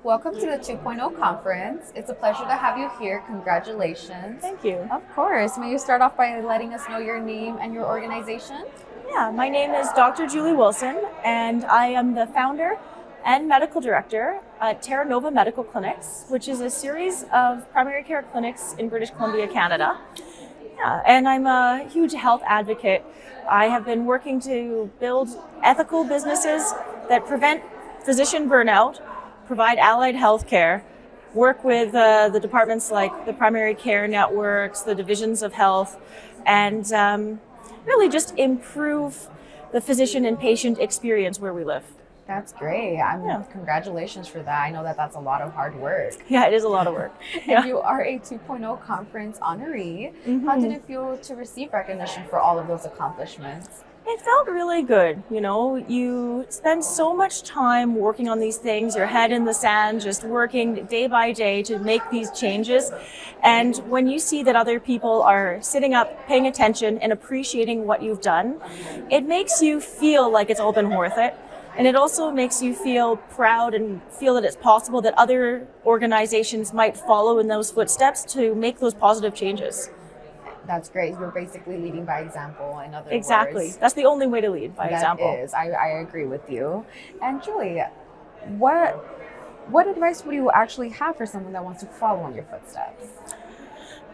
Welcome to the 2.0 conference. It's a pleasure to have you here. Congratulations. Thank you. Of course. May you start off by letting us know your name and your organization? Yeah, my name is Dr. Julie Wilson, and I am the founder and medical director at Terra Nova Medical Clinics, which is a series of primary care clinics in British Columbia, Canada. Yeah, and I'm a huge health advocate. I have been working to build ethical businesses that prevent physician burnout, provide allied health care, work with the departments like the primary care networks, the divisions of health, and really just improve the physician and patient experience where we live. That's great. Congratulations for that. I know that that's a lot of hard work. Yeah, it is a lot of work. Yeah. And you are a 2.0 conference honoree. How did it feel to receive recognition for all of those accomplishments? It felt really good. You know, you spend so much time working on these things, your head in the sand, just working day by day to make these changes. And when you see that other people are sitting up, paying attention and appreciating what you've done, it makes you feel like it's all been worth it. And it also makes you feel proud and feel that it's possible that other organizations might follow in those footsteps to make those positive changes. That's great. You're basically leading by example, in other words. Exactly. That's the only way to lead, by example. That is. I agree with you. And Julie, what advice would you actually have for someone that wants to follow in your footsteps?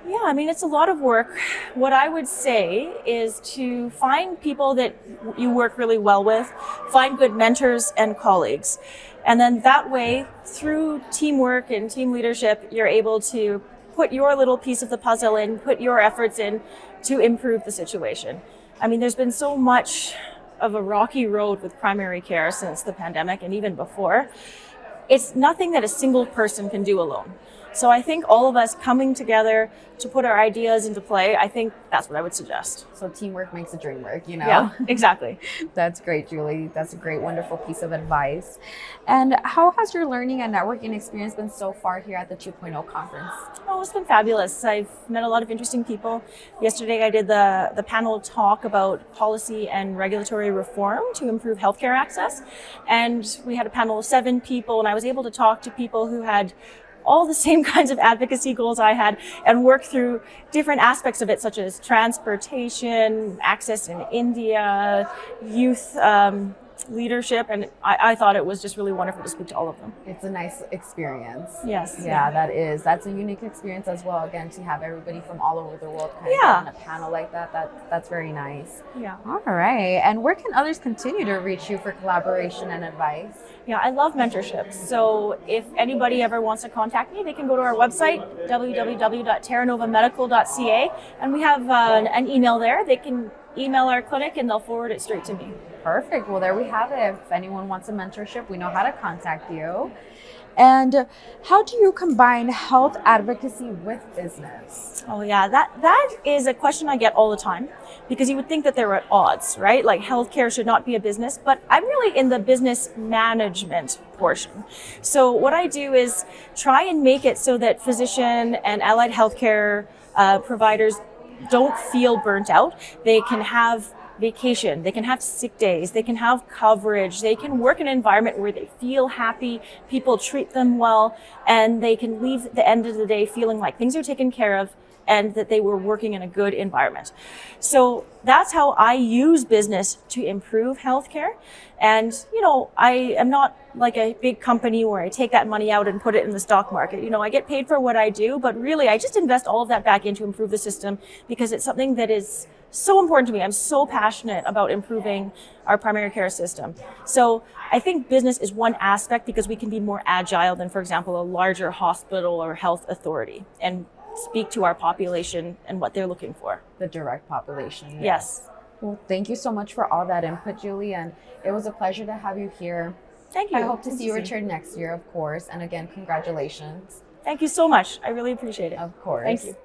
Yeah, I mean, it's a lot of work. What I would say is to find people that you work really well with, find good mentors and colleagues. And then that way, through teamwork and team leadership, you're able to put your little piece of the puzzle in, put your efforts in to improve the situation. I mean, there's been so much of a rocky road with primary care since the pandemic and even before. It's nothing that a single person can do alone. So I think all of us coming together to put our ideas into play, I think that's what I would suggest. So teamwork makes the dream work, you know? Yeah, exactly. That's great, Julie. That's a great, wonderful piece of advice. And how has your learning and networking experience been so far here at the 2.0 conference? Oh, it's been fabulous. I've met a lot of interesting people. Yesterday I did the panel talk about policy and regulatory reform to improve healthcare access. And we had a panel of 7 people, and I was able to talk to people who had all the same kinds of advocacy goals I had and work through different aspects of it, such as transportation, access in India, youth leadership. And I thought it was just really wonderful to speak to all of them. It's a nice experience. Yes. Yeah, that's a unique experience as well. Again, to have everybody from all over the world kind of on a panel like that's very nice. Yeah. All right. And where can others continue to reach you for collaboration and advice? Yeah, I love mentorship. So if anybody ever wants to contact me, they can go to our website, www.terranovamedical.ca, and we have an email there. They can email our clinic and they'll forward it straight to me. Perfect. Well, there we have it. If anyone wants a mentorship, we know how to contact you. And how do you combine health advocacy with business? Oh yeah, that is a question I get all the time, because you would think that they're at odds, right? Like healthcare should not be a business, but I'm really in the business management portion. So what I do is try and make it so that physician and allied healthcare providers don't feel burnt out. They can have vacation, they can have sick days, they can have coverage, they can work in an environment where they feel happy, people treat them well, and they can leave at the end of the day feeling like things are taken care of and that they were working in a good environment. So that's how I use business to improve healthcare. And, you know, I am not like a big company where I take that money out and put it in the stock market. You know, I get paid for what I do, but really I just invest all of that back in to improve the system because it's something that is so important to me. I'm so passionate about improving our primary care system. So I think business is one aspect because we can be more agile than, for example, a larger hospital or health authority and speak to our population and what they're looking for. The direct population. Yes. Well, thank you so much for all that input, Julie, and it was a pleasure to have you here. Thank you. I hope to see you return next year, of course. And again, congratulations. Thank you so much. I really appreciate it. Of course. Thank you.